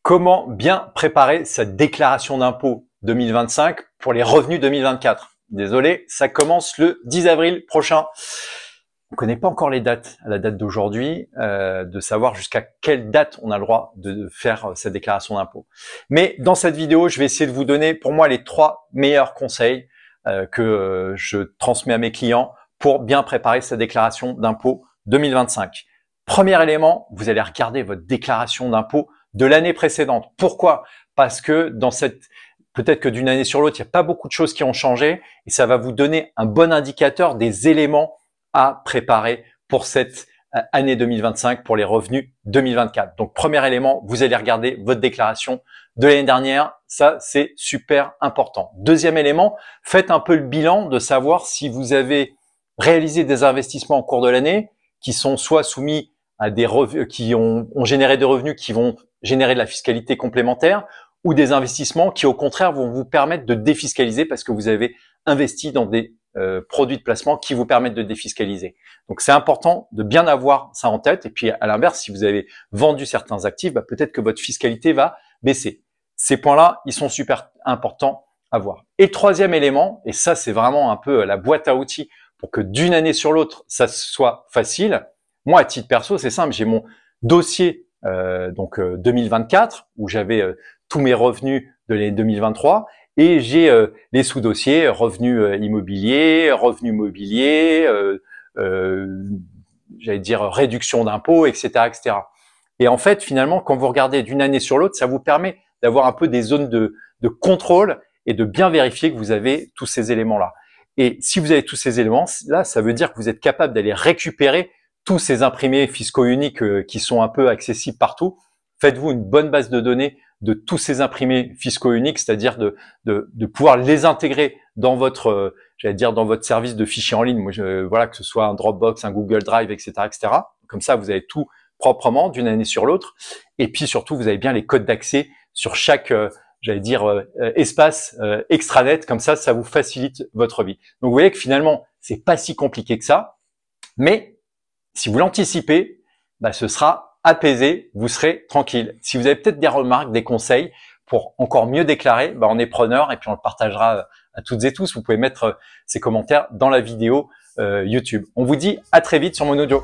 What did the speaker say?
Comment bien préparer sa déclaration d'impôt 2025 pour les revenus 2024? Désolé, ça commence le 10 avril prochain. On ne connaît pas encore les dates à la date d'aujourd'hui, de savoir jusqu'à quelle date on a le droit de faire sa déclaration d'impôt. Mais dans cette vidéo, je vais essayer de vous donner pour moi les 3 meilleurs conseils que je transmets à mes clients pour bien préparer sa déclaration d'impôt 2025. Premier élément, vous allez regarder votre déclaration d'impôt de l'année précédente. Pourquoi? Parce que dans cette, peut-être que d'une année sur l'autre, il n'y a pas beaucoup de choses qui ont changé et ça va vous donner un bon indicateur des éléments à préparer pour cette année 2025 pour les revenus 2024. Donc, premier élément, vous allez regarder votre déclaration de l'année dernière. Ça, c'est super important. Deuxième élément, faites un peu le bilan de savoir si vous avez réalisé des investissements au cours de l'année qui sont soit soumis à des revenus, qui ont généré des revenus qui vont générer de la fiscalité complémentaire ou des investissements qui, au contraire, vont vous permettre de défiscaliser parce que vous avez investi dans des produits de placement qui vous permettent de défiscaliser. Donc, c'est important de bien avoir ça en tête. Et puis, à l'inverse, si vous avez vendu certains actifs, peut-être que votre fiscalité va baisser. Ces points-là, ils sont super importants à voir. Et le troisième élément, et ça, c'est vraiment un peu la boîte à outils pour que d'une année sur l'autre, ça soit facile. Moi, à titre perso, c'est simple. J'ai mon dossier 2024 où j'avais tous mes revenus de l'année 2023 et j'ai les sous-dossiers revenus immobiliers, revenus mobiliers, j'allais dire réduction d'impôts, etc., etc. Et en fait, finalement, quand vous regardez d'une année sur l'autre, ça vous permet d'avoir un peu des zones de contrôle et de bien vérifier que vous avez tous ces éléments-là. Et si vous avez tous ces éléments-là, ça veut dire que vous êtes capable d'aller récupérer tous ces imprimés fiscaux uniques qui sont un peu accessibles partout. Faites-vous une bonne base de données de tous ces imprimés fiscaux uniques, c'est-à-dire de pouvoir les intégrer dans votre, j'allais dire, dans votre service de fichiers en ligne. Moi, voilà, que ce soit un Dropbox, un Google Drive, etc., etc. Comme ça, vous avez tout proprement d'une année sur l'autre. Et puis surtout, vous avez bien les codes d'accès sur chaque, j'allais dire, espace extranet. Comme ça, ça vous facilite votre vie. Donc, vous voyez que finalement, c'est pas si compliqué que ça, mais si vous l'anticipez, ce sera apaisé, vous serez tranquille. Si vous avez peut-être des remarques, des conseils pour encore mieux déclarer, on est preneur et puis on le partagera à toutes et tous. Vous pouvez mettre ces commentaires dans la vidéo YouTube. On vous dit à très vite sur Mon Audio.